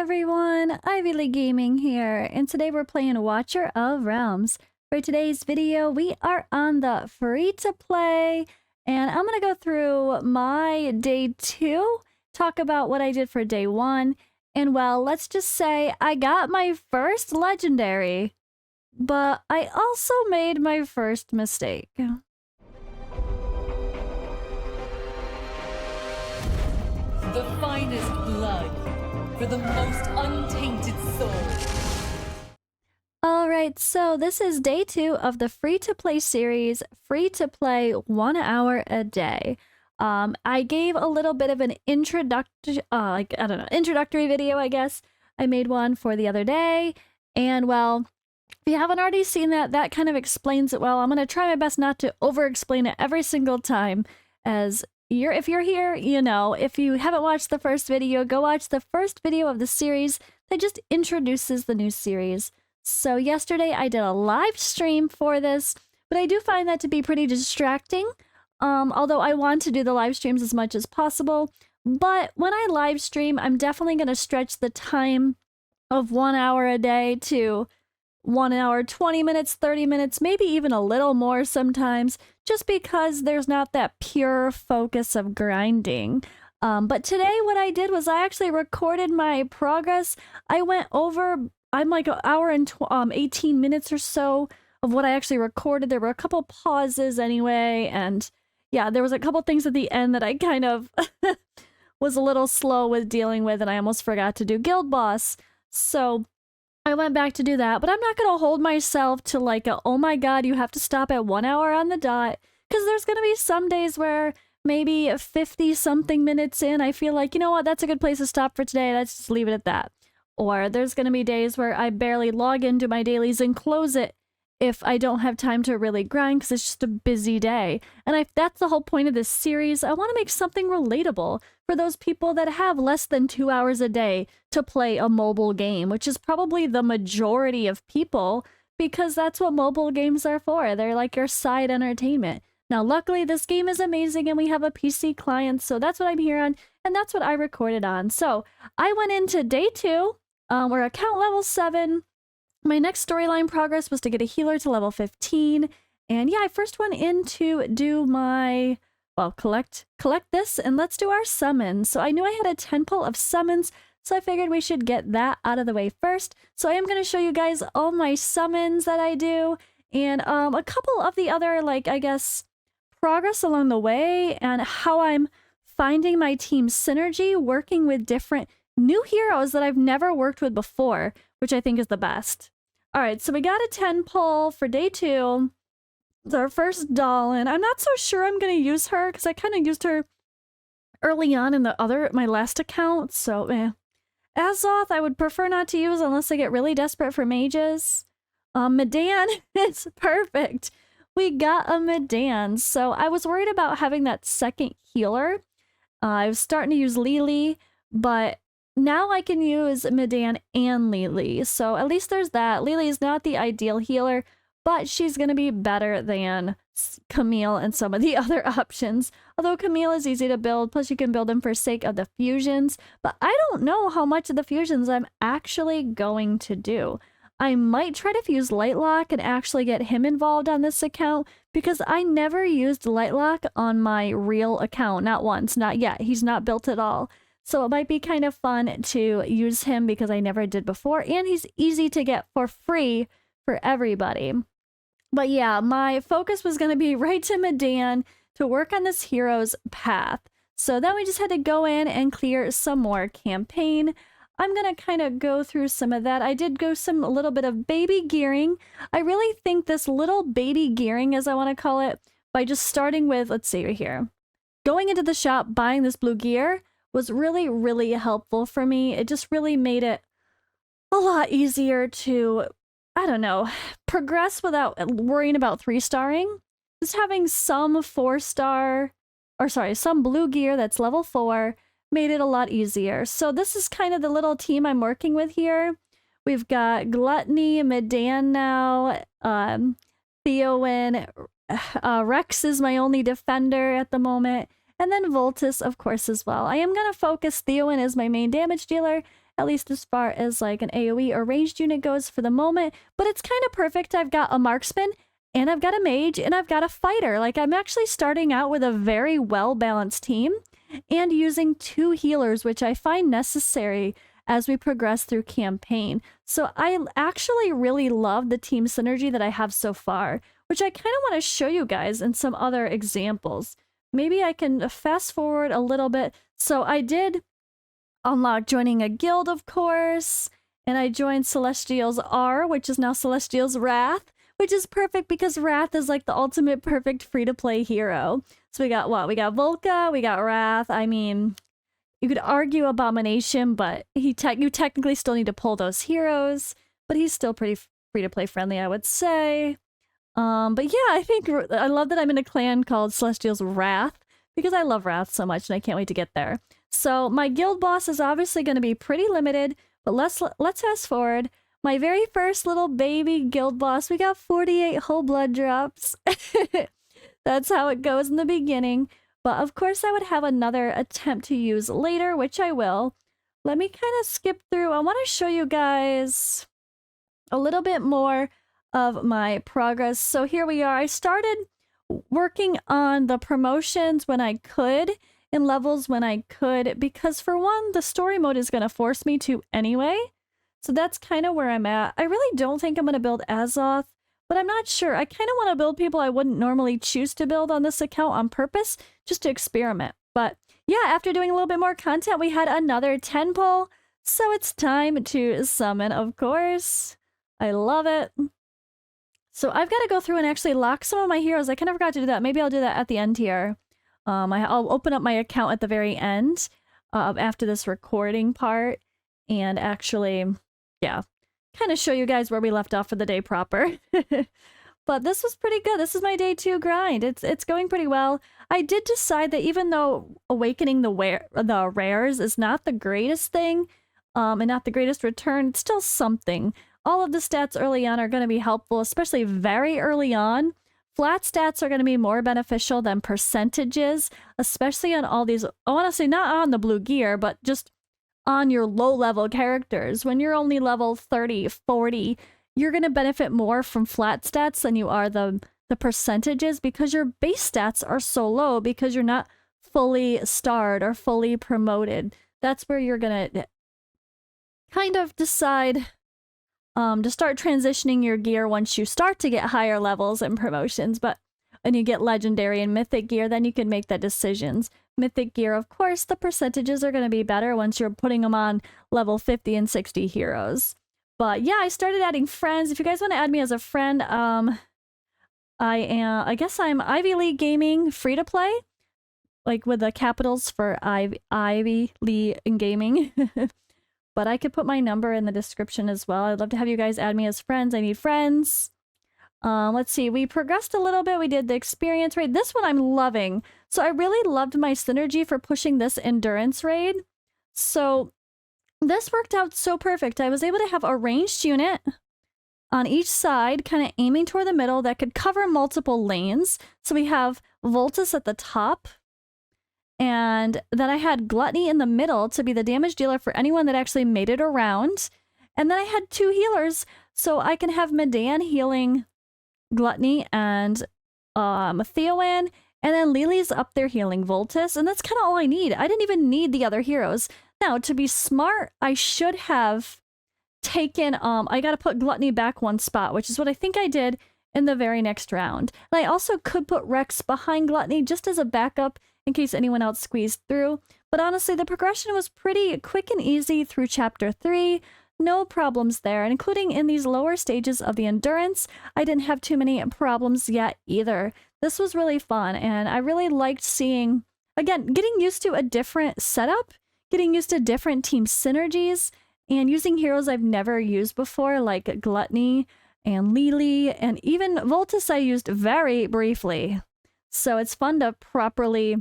everyone, Ivy League Gaming here, and today we're playing Watcher of Realms. For today's video, we are on the free-to-play, and I'm gonna go through my day 2, talk about what I did for day 1, and well, let's just say I got my first legendary, but I also made my first mistake. The finest blood for the most untainted soul. Alright, so this is day 2 of the free-to-play series, free-to-play 1 hour a day. I gave a little bit of an introductory video, I guess. I made one for the other day, and well, if you haven't already seen that, that kind of explains it well. I'm going to try my best not to over-explain it every single time, as if you're here, you know. If you haven't watched the first video, go watch the first video of the series that just introduces the new series. So yesterday I did a live stream for this, but I do find that to be pretty distracting. Although I want to do the live streams as much as possible, but when I live stream, I'm definitely going to stretch the time of 1 hour a day to 1 hour, 20 minutes, 30 minutes, maybe even a little more sometimes, just because there's not that pure focus of grinding. But today what I did was I actually recorded my progress. I went over, I'm like an hour and 18 minutes or so of what I actually recorded. There were a couple pauses anyway, and yeah, there was a couple things at the end that I kind of was a little slow with dealing with, and I almost forgot to do Guild Boss. So I went back to do that, but I'm not going to hold myself to like oh my god, you have to stop at 1 hour on the dot, because there's going to be some days where maybe 50 something minutes in, I feel like, you know what, that's a good place to stop for today, let's just leave it at that. Or there's going to be days where I barely log into my dailies and close it if I don't have time to really grind because it's just a busy day. And that's the whole point of this series. I want to make something relatable for those people that have less than 2 hours a day to play a mobile game, which is probably the majority of people, because that's what mobile games are for. They're like your side entertainment. Now, luckily, this game is amazing and we have a PC client, so that's what I'm here on, and that's what I recorded on. So I went into day 2. We're account level 7. My next storyline progress was to get a healer to level 15. And yeah, I first went in to do my, well, collect this, and let's do our summons. So I knew I had a 10 pull of summons, so I figured we should get that out of the way first. So I am going to show you guys all my summons that I do, and a couple of the other, like, I guess, progress along the way, and how I'm finding my team synergy, working with different new heroes that I've never worked with before, which I think is the best. Alright, so we got a 10 pull for day 2. It's our first Dolan. I'm not so sure I'm going to use her, because I kind of used her early on in my last account, so Azoth I would prefer not to use unless I get really desperate for mages. Medan is perfect. We got a Medan, so I was worried about having that second healer. I was starting to use Lily, but now I can use Medan and Lily, so at least there's that. Lily is not the ideal healer, but she's going to be better than Camille and some of the other options. Although Camille is easy to build, plus you can build them for sake of the fusions, but I don't know how much of the fusions I'm actually going to do. I might try to fuse Lightlock and actually get him involved on this account, because I never used Lightlock on my real account. Not once, not yet. He's not built at all. So it might be kind of fun to use him because I never did before, and he's easy to get for free for everybody. But yeah, my focus was going to be right to Medan to work on this hero's path. So then we just had to go in and clear some more campaign. I'm going to kind of go through some of that. I did go a little bit of baby gearing. I really think this little baby gearing, as I want to call it, by just starting with, let's see right here, going into the shop, buying this blue gear, was really, really helpful for me. It just really made it a lot easier to, I don't know, progress without worrying about 3-starring. Just having some 4-star, or sorry, some blue gear that's level 4 made it a lot easier. So this is kind of the little team I'm working with here. We've got Gluttony, Medan now, Theowen, Rex is my only defender at the moment, and then Voltus, of course, as well. I am going to focus Theowen as my main damage dealer, at least as far as like an AoE or ranged unit goes for the moment, but it's kind of perfect. I've got a marksman and I've got a mage and I've got a fighter. Like I'm actually starting out with a very well-balanced team and using 2 healers, which I find necessary as we progress through campaign. So I actually really love the team synergy that I have so far, which I kind of want to show you guys in some other examples. Maybe I can fast forward a little bit. So I did unlock joining a guild, of course, and I joined Celestial's R, which is now Celestial's Wrath, which is perfect because Wrath is like the ultimate perfect free-to-play hero. So we got what? We got Volca, we got Wrath. I mean, you could argue Abomination, but you technically still need to pull those heroes, but he's still pretty free-to-play friendly, I would say. But yeah, I love that I'm in a clan called Celestial's Wrath because I love Wrath so much and I can't wait to get there. So my guild boss is obviously going to be pretty limited, but let's fast forward. My very first little baby guild boss, we got 48 whole blood drops. That's how it goes in the beginning. But of course I would have another attempt to use later, which I will. Let me kind of skip through. I want to show you guys a little bit more of my progress. So here we are. I started working on the promotions when I could and levels when I could, because for one, the story mode is going to force me to anyway. So that's kind of where I'm at. I really don't think I'm going to build Azoth, but I'm not sure. I kind of want to build people I wouldn't normally choose to build on this account on purpose, just to experiment. But yeah, after doing a little bit more content, we had another 10 pull. So it's time to summon, of course. I love it. So I've got to go through and actually lock some of my heroes. I kind of forgot to do that. Maybe I'll do that at the end here. I'll open up my account at the very end after this recording part and actually, yeah, kind of show you guys where we left off for the day proper. But this was pretty good. This is my day 2 grind. It's going pretty well. I did decide that even though awakening the rares is not the greatest thing and not the greatest return, it's still something. All of the stats early on are going to be helpful, especially very early on. Flat stats are going to be more beneficial than percentages, especially on all these, honestly, not on the blue gear, but just on your low-level characters. When you're only level 30, 40, you're going to benefit more from flat stats than you are the percentages because your base stats are so low because you're not fully starred or fully promoted. That's where you're going to kind of decide to start transitioning your gear once you start to get higher levels and promotions. But when you get legendary and mythic gear, then you can make the decisions. Mythic gear, of course, the percentages are going to be better once you're putting them on level 50 and 60 heroes. But yeah, I started adding friends. If you guys want to add me as a friend, I guess I'm Ivy League Gaming free to play, like with the capitals for Ivy League Gaming. But I could put my number in the description as well. I'd love to have you guys add me as friends. I need friends. Let's see. We progressed a little bit. We did the experience raid. This one I'm loving. So I really loved my synergy for pushing this endurance raid. So this worked out so perfect. I was able to have a ranged unit on each side, kind of aiming toward the middle that could cover multiple lanes. So we have Voltus at the top. And then I had Gluttony in the middle to be the damage dealer for anyone that actually made it around. And then I had 2 healers, so I can have Medan healing Gluttony and Theowan, and then Lily's up there healing Voltus, and that's kind of all I need. I didn't even need the other heroes. Now, to be smart, I should have taken, I gotta put Gluttony back 1 spot, which is what I think I did in the very next round. And I also could put Rex behind Gluttony just as a backup in case anyone else squeezed through. But honestly, the progression was pretty quick and easy through chapter 3. No problems there, including in these lower stages of the endurance. I didn't have too many problems yet either. This was really fun, and I really liked seeing, again, getting used to a different setup, getting used to different team synergies, and using heroes I've never used before, like Gluttony and Lily, and even Voltus I used very briefly. So it's fun to properly,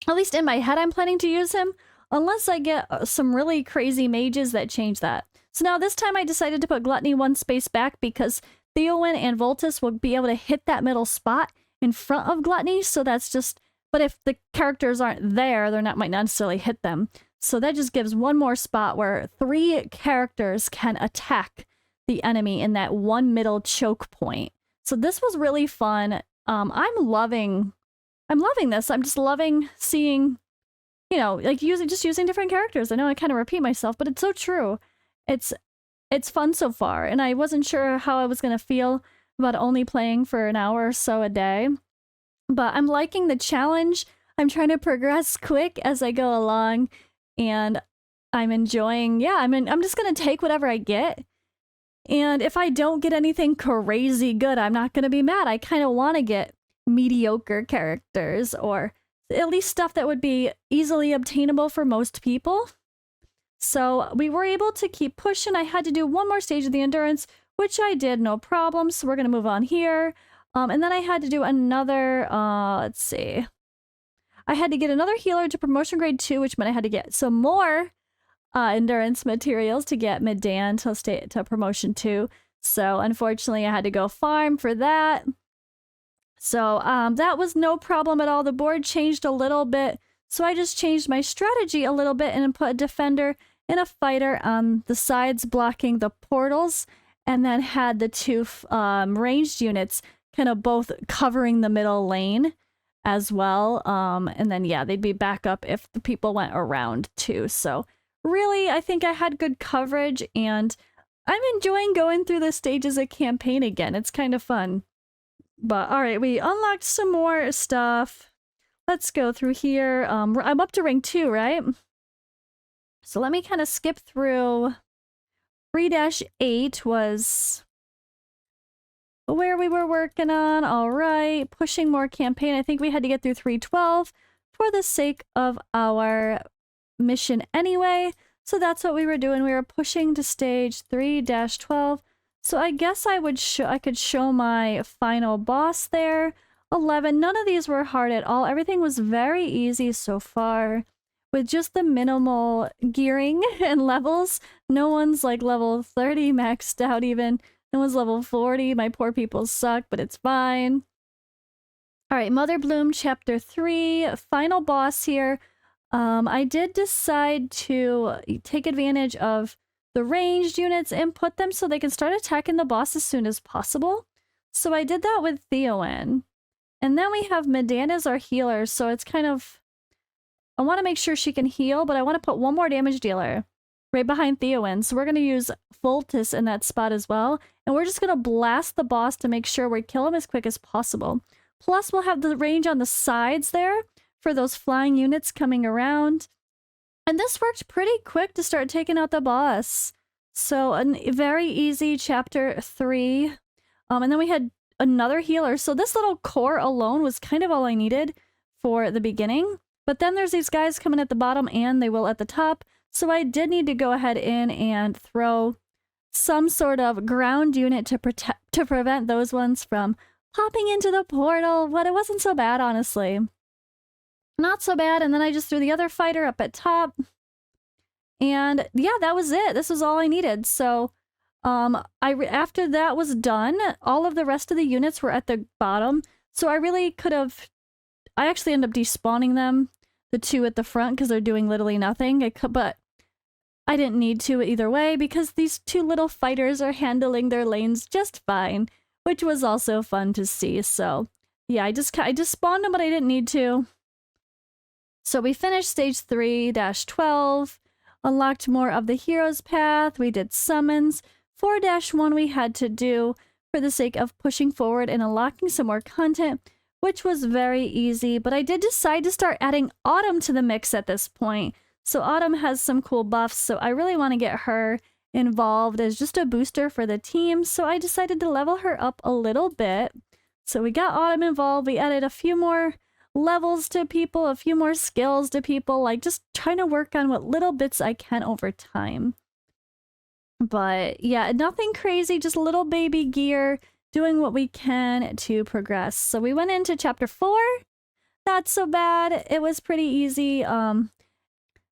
at least in my head I'm planning to use him, unless I get some really crazy mages that change that. So now this time I decided to put Gluttony 1 space back because Theowan and Voltus will be able to hit that middle spot in front of Gluttony, so that's just, but if the characters aren't there, might not necessarily hit them. So that just gives one more spot where 3 characters can attack the enemy in that one middle choke point. So this was really fun. I'm loving this. I'm just loving seeing, you know, like using different characters. I know I kind of repeat myself, but it's so true. It's fun so far, and I wasn't sure how I was going to feel about only playing for an hour or so a day. But I'm liking the challenge. I'm trying to progress quick as I go along, and I'm enjoying, I'm just going to take whatever I get. And if I don't get anything crazy good, I'm not going to be mad. I kind of want to get mediocre characters, or at least stuff that would be easily obtainable for most people. So we were able to keep pushing. I had to do one more stage of the endurance, which I did, no problem. So we're going to move on here. And then I had to do another, let's see. I had to get another healer to promotion grade 2, which meant I had to get some more endurance materials to get mid-dan to promotion 2. So unfortunately, I had to go farm for that. So that was no problem at all. The board changed a little bit. So I just changed my strategy a little bit and put a defender and a fighter on the sides blocking the portals, and then had the 2 ranged units kind of both covering the middle lane as well. And then, yeah, they'd be back up if the people went around too. So really, I think I had good coverage, and I'm enjoying going through the stages of campaign again. It's kind of fun. But all right, we unlocked some more stuff. Let's go through here. I'm up to rank 2, right? So let me kind of skip through. 3-8 was where we were working on. All right, pushing more campaign. I think we had to get through 312 for the sake of our mission anyway. So that's what we were doing. We were pushing to stage 3-12. So I guess I could show my final boss there. 11. None of these were hard at all. Everything was very easy so far, with just the minimal gearing and levels. No one's like level 30 maxed out even. No one's level 40. My poor people suck, but it's fine. All right, Mother Bloom chapter 3, final boss here. I did decide to take advantage of the ranged units and put them so they can start attacking the boss as soon as possible. So I did that with Theowen. And then we have Medan as our healer, so it's kind of... I want to make sure she can heal, but I want to put one more damage dealer right behind Theowen. So we're going to use Voltus in that spot as well. And we're just going to blast the boss to make sure we kill him as quick as possible. Plus, we'll have the range on the sides there for those flying units coming around. And this worked pretty quick to start taking out the boss. So a very easy chapter 3. And then we had another healer. So this little core alone was kind of all I needed for the beginning. But then there's these guys coming at the bottom, and they will at the top. So I did need to go ahead in and throw some sort of ground unit to prevent those ones from popping into the portal. But it wasn't so bad, honestly. Not so bad. And then I just threw the other fighter up at top. And yeah, that was it. This was all I needed. So after that was done, all of the rest of the units were at the bottom. So I really could have... I actually ended up despawning them, the 2 at the front, because they're doing literally nothing. But I didn't need to either way, because these 2 little fighters are handling their lanes just fine, which was also fun to see. So yeah, I just spawned them, but I didn't need to. So we finished stage 3-12, unlocked more of the hero's path. We did summons. 4-1 we had to do for the sake of pushing forward and unlocking some more content, which was very easy. But I did decide to start adding Autumn to the mix at this point. So Autumn has some cool buffs, so I really want to get her involved as just a booster for the team. So I decided to level her up a little bit. So we got Autumn involved. We added a few more levels to people, a few more skills to people, like just trying to work on what little bits I can over time. But yeah, nothing crazy, just little baby gear, doing what we can to progress. So we went into chapter 4. Not so bad. It was pretty easy.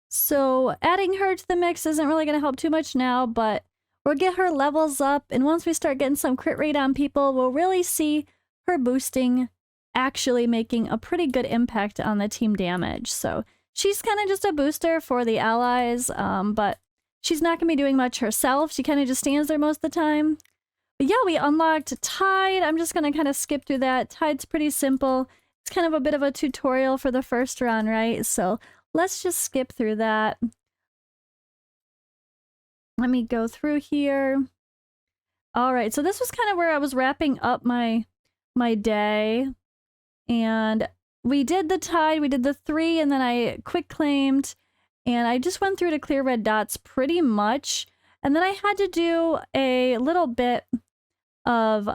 So adding her to the mix isn't really going to help too much now, but we'll get her levels up. And once we start getting some crit rate on people, we'll really see her boosting actually making a pretty good impact on the team damage. So she's kind of just a booster for the allies, but she's not going to be doing much herself. She kind of just stands there most of the time. But yeah, we unlocked Tide. I'm just going to kind of skip through that. Tide's pretty simple. It's kind of a bit of a tutorial for the first run, right? So let's just skip through that. Let me go through here. All right, so this was kind of where I was wrapping up my day. And we did the Tide, we did the 3, and then I quick claimed. And I just went through to clear red dots pretty much. And then I had to do a little bit of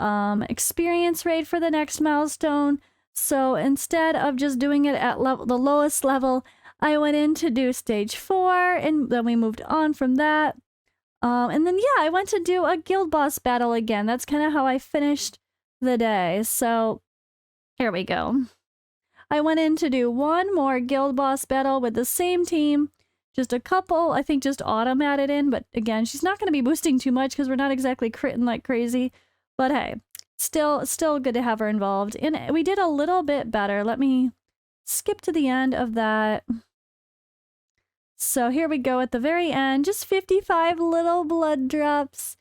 experience raid for the next milestone. So instead of just doing it at the lowest level, I went in to do stage 4, and then we moved on from that. And then, yeah, I went to do a guild boss battle again. That's kind of how I finished the day. So here we go. I went in to do one more guild boss battle with the same team. Just a couple, I think just Autumn added in. But again, she's not going to be boosting too much because we're not exactly critting like crazy. But hey, still good to have her involved. And we did a little bit better. Let me skip to the end of that. So here we go at the very end, just 55 little blood drops.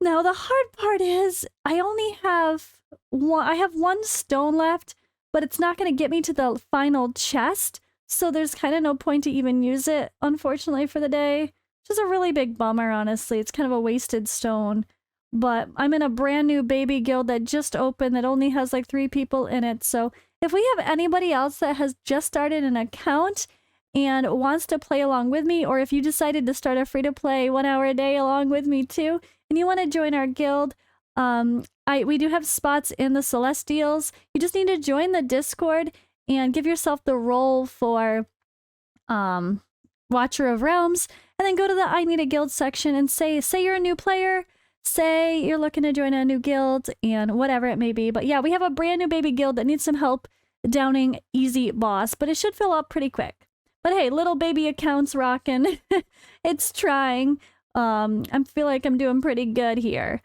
Now the hard part is I only have one stone left, but it's not going to get me to the final chest. So there's kind of no point to even use it, unfortunately, for the day. Which is a really big bummer, honestly. It's kind of a wasted stone. But I'm in a brand new baby guild that just opened that only has like 3 people in it. So if we have anybody else that has just started an account and wants to play along with me, or if you decided to start a free-to-play 1 hour a day along with me too, and you want to join our guild, we do have spots in the Celestials. You just need to join the Discord and give yourself the role for Watcher of Realms, and then go to the I Need a Guild section and say you're a new player, say you're looking to join a new guild, and whatever it may be. But yeah, we have a brand new baby guild that needs some help downing easy boss, but it should fill up pretty quick. But hey, little baby account's rocking. It's trying. I feel like I'm doing pretty good here.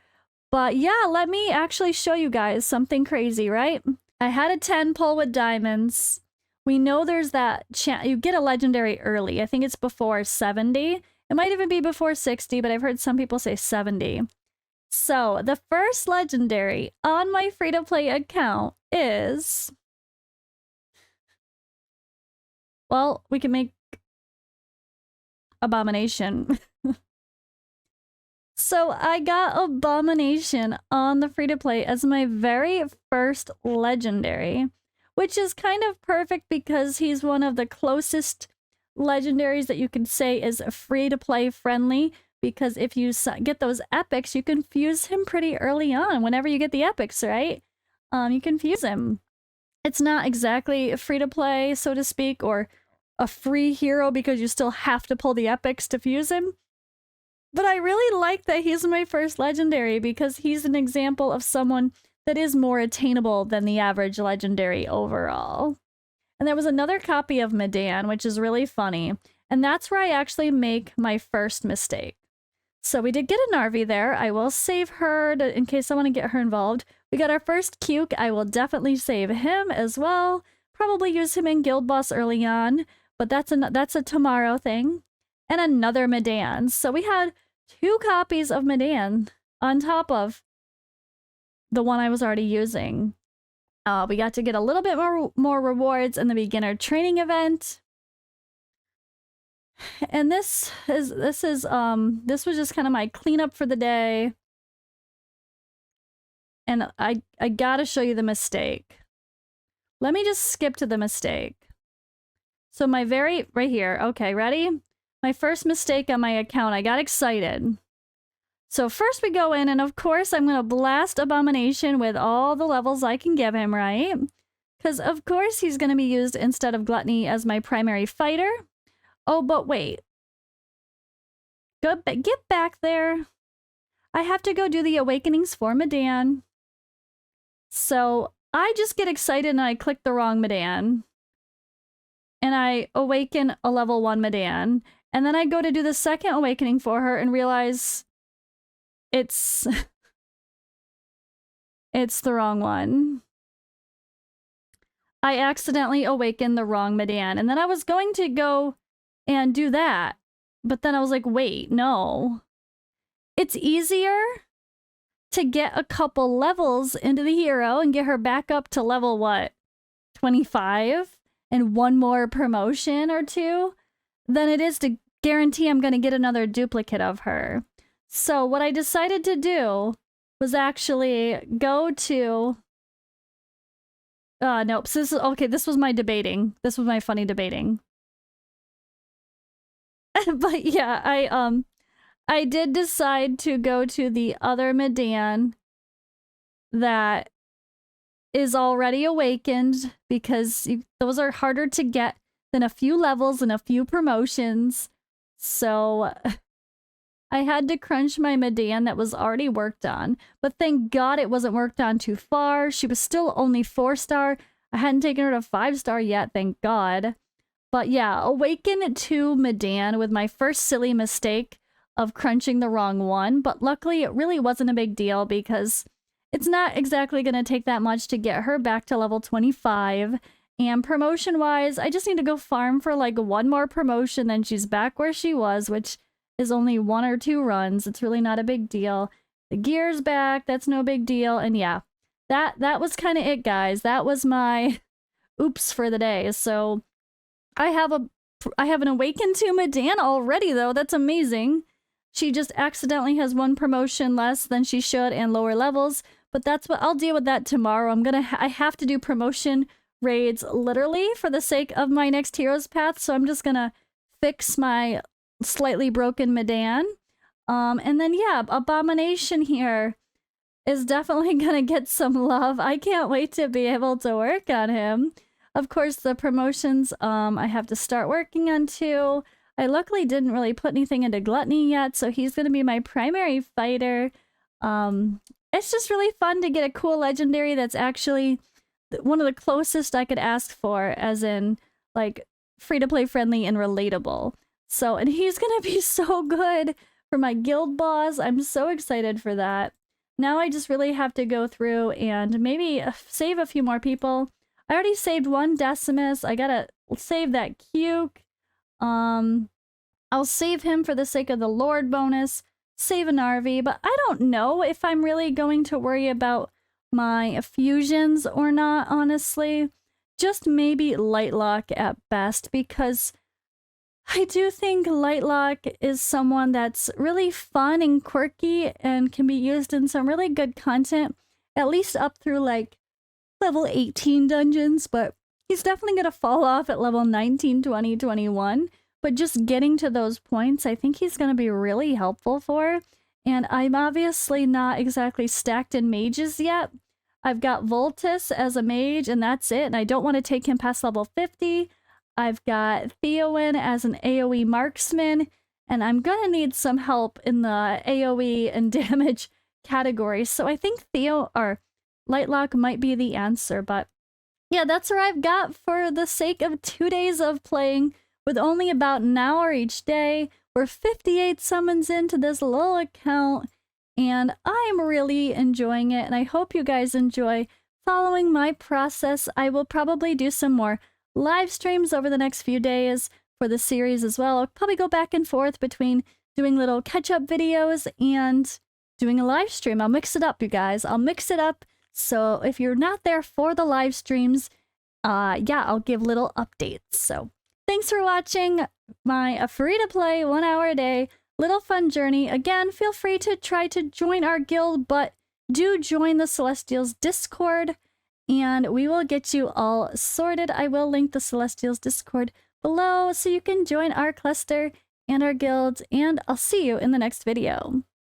But yeah, let me actually show you guys something crazy, right? I had a 10 pull with diamonds. We know there's that chance. You get a legendary early. I think it's before 70. It might even be before 60, but I've heard some people say 70. So the first legendary on my free-to-play account is... Well, we can make Abomination. So I got Abomination on the free-to-play as my very first legendary, which is kind of perfect because he's one of the closest legendaries that you can say is free-to-play friendly, because if you get those epics, you can fuse him pretty early on. Whenever you get the epics, right? You can fuse him. It's not exactly free-to-play, so to speak, or a free hero because you still have to pull the epics to fuse him. But I really like that he's my first legendary because he's an example of someone that is more attainable than the average legendary overall. And there was another copy of Medan, which is really funny. And that's where I actually make my first mistake. So we did get a Narvi there. I will save her in case I want to get her involved. We got our first Cuke. I will definitely save him as well. Probably use him in Guild Boss early on, but that's a tomorrow thing. And another Medan. So we had 2 copies of Medan on top of the one I was already using. We got to get a little bit more rewards in the beginner training event. And this was just kind of my cleanup for the day. And I gotta show you the mistake. Let me just skip to the mistake. So right here. Okay, ready? My first mistake on my account. I got excited. So first we go in, and of course I'm gonna blast Abomination with all the levels I can give him, right? Because of course he's gonna be used instead of Gluttony as my primary fighter. Oh, but wait. Get back there. I have to go do the Awakenings for Medan. So I just get excited and I click the wrong Medan. And I awaken a level 1 Medan. And then I go to do the second awakening for her and realize it's the wrong one. I accidentally awakened the wrong Medan. And then I was going to go and do that. But then I was like, wait, no. It's easier to get a couple levels into the hero and get her back up to level, what, 25? And one more promotion or two than it is to guarantee I'm going to get another duplicate of her. So what I decided to do was actually go to... nope. So this is... Okay, this was my debating. This was my funny debating. But yeah, I did decide to go to the other Medan that is already awakened because those are harder to get than a few levels and a few promotions. So I had to crunch my Medan that was already worked on. But thank God it wasn't worked on too far. She was still only 4-star. I hadn't taken her to 5-star yet, thank God. But yeah, awaken to Medan with my first silly mistake of crunching the wrong one. But luckily it really wasn't a big deal because it's not exactly going to take that much to get her back to level 25. And promotion-wise, I just need to go farm for like one more promotion, then she's back where she was, which is only 1 or 2 runs. It's really not a big deal. The gear's back, that's no big deal. And yeah, that was kind of it, guys. That was my oops for the day. So I have an Awakened to Medan already, though. That's amazing. She just accidentally has 1 promotion less than she should and lower levels. But that's what I'll deal with that tomorrow. I have to do promotion raids literally for the sake of my next hero's path. So I'm just gonna fix my slightly broken Medan. And then yeah, Abomination here is definitely gonna get some love. I can't wait to be able to work on him. Of course, the promotions I have to start working on too. I luckily didn't really put anything into Gluttony yet, so he's gonna be my primary fighter. It's just really fun to get a cool legendary that's actually one of the closest I could ask for, as in, like, free-to-play friendly and relatable. So, and he's gonna be so good for my guild boss. I'm so excited for that. Now I just really have to go through and maybe save a few more people. I already saved 1 Decimus. I gotta save that Cuke. I'll save him for the sake of the Lord bonus. Save an RV, but I don't know if I'm really going to worry about my fusions or not, honestly. Just maybe Lightlock at best, because I do think Lightlock is someone that's really fun and quirky and can be used in some really good content, at least up through like level 18 dungeons, but he's definitely going to fall off at level 19, 20, 21. But just getting to those points, I think he's going to be really helpful for. And I'm obviously not exactly stacked in mages yet. I've got Voltus as a mage, and that's it. And I don't want to take him past level 50. I've got Theowen as an AoE marksman. And I'm going to need some help in the AoE and damage category. So I think Lightlock might be the answer. But yeah, that's where I've got for the sake of 2 days of playing. With only about an hour each day, we're 58 summons into this little account, and I'm really enjoying it, and I hope you guys enjoy following my process. I will probably do some more live streams over the next few days for the series as well. I'll probably go back and forth between doing little catch-up videos and doing a live stream. I'll mix it up, you guys. I'll mix it up, so if you're not there for the live streams, yeah, I'll give little updates, so... Thanks for watching my free-to-play 1 hour a day little fun journey. Again, feel free to try to join our guild, but do join the Celestials Discord, and we will get you all sorted. I will link the Celestials Discord below so you can join our cluster and our guild, and I'll see you in the next video.